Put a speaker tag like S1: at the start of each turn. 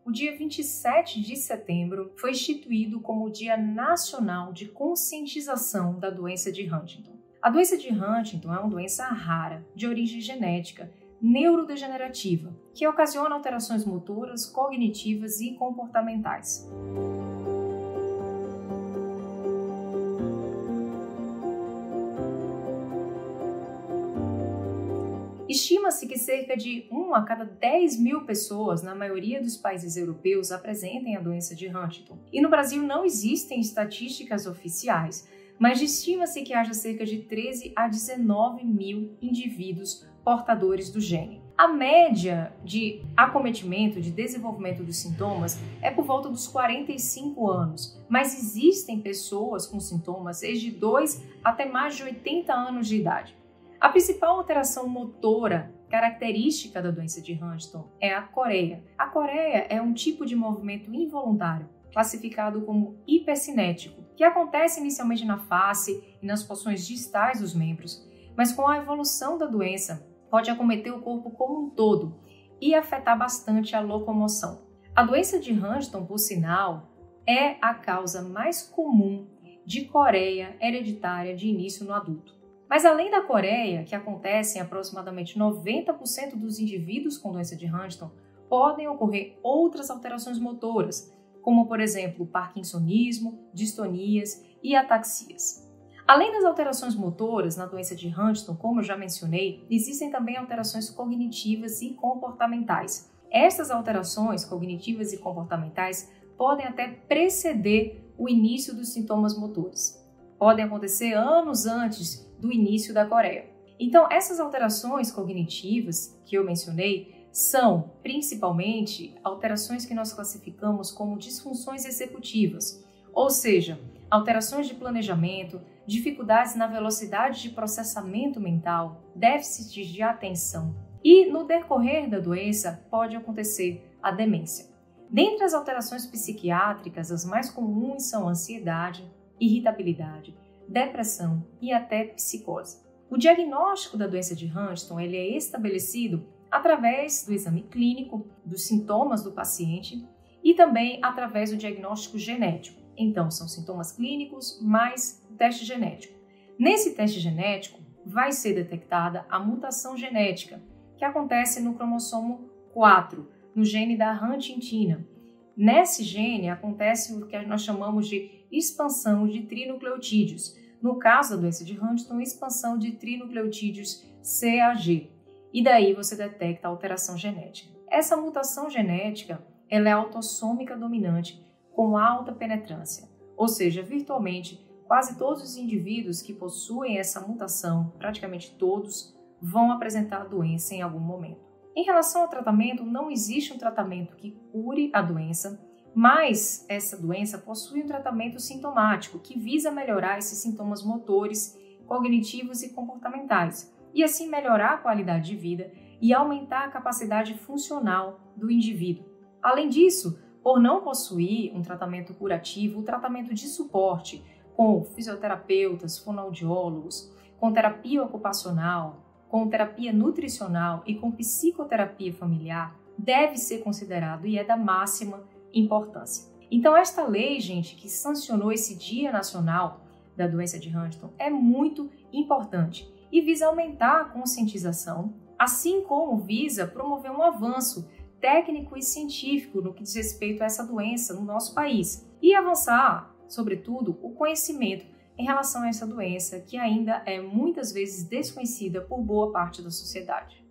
S1: o dia 27 de setembro foi instituído como o Dia Nacional de Conscientização da Doença de Huntington. A doença de Huntington é uma doença rara, de origem genética, neurodegenerativa, que ocasiona alterações motoras, cognitivas e comportamentais. Estima-se que cerca de 1 a cada 10 mil pessoas, na maioria dos países europeus, apresentem a doença de Huntington. E no Brasil não existem estatísticas oficiais, mas estima-se que haja cerca de 13 a 19 mil indivíduos portadores do gene. A média de acometimento, de desenvolvimento dos sintomas é por volta dos 45 anos, mas existem pessoas com sintomas desde 2 até mais de 80 anos de idade. A principal alteração motora característica da doença de Huntington é a coreia. A coreia é um tipo de movimento involuntário, classificado como hipercinético, que acontece inicialmente na face e nas porções distais dos membros, mas com a evolução da doença pode acometer o corpo como um todo e afetar bastante a locomoção. A doença de Huntington, por sinal, é a causa mais comum de coreia hereditária de início no adulto. Mas além da coreia, que acontece em aproximadamente 90% dos indivíduos com doença de Huntington, podem ocorrer outras alterações motoras, como por exemplo parkinsonismo, distonias e ataxias. Além das alterações motoras na doença de Huntington, como eu já mencionei, existem também alterações cognitivas e comportamentais. Estas alterações cognitivas e comportamentais podem até preceder o início dos sintomas motores. Podem acontecer anos antes do início da coreia. Então, essas alterações cognitivas que eu mencionei são, principalmente, alterações que nós classificamos como disfunções executivas, ou seja, alterações de planejamento, dificuldades na velocidade de processamento mental, déficits de atenção. E, no decorrer da doença, pode acontecer a demência. Dentre as alterações psiquiátricas, as mais comuns são ansiedade, irritabilidade, depressão e até psicose. O diagnóstico da doença de Huntington ele é estabelecido através do exame clínico, dos sintomas do paciente e também através do diagnóstico genético. Então, são sintomas clínicos mais teste genético. Nesse teste genético, vai ser detectada a mutação genética, que acontece no cromossomo 4, no gene da huntingtina. Nesse gene acontece o que nós chamamos de expansão de trinucleotídeos. No caso da doença de Huntington, expansão de trinucleotídeos CAG. E daí você detecta a alteração genética. Essa mutação genética ela é autossômica dominante com alta penetrância. Ou seja, virtualmente, quase todos os indivíduos que possuem essa mutação, praticamente todos, vão apresentar a doença em algum momento. Em relação ao tratamento, não existe um tratamento que cure a doença, mas essa doença possui um tratamento sintomático que visa melhorar esses sintomas motores, cognitivos e comportamentais, e assim melhorar a qualidade de vida e aumentar a capacidade funcional do indivíduo. Além disso, por não possuir um tratamento curativo, o tratamento de suporte com fisioterapeutas, fonoaudiólogos, com terapia ocupacional, com terapia nutricional e com psicoterapia familiar deve ser considerado e é da máxima importância. Então, esta lei, gente, que sancionou esse Dia Nacional da Doença de Huntington é muito importante e visa aumentar a conscientização, assim como visa promover um avanço técnico e científico no que diz respeito a essa doença no nosso país e avançar, sobretudo, o conhecimento em relação a essa doença que ainda é muitas vezes desconhecida por boa parte da sociedade.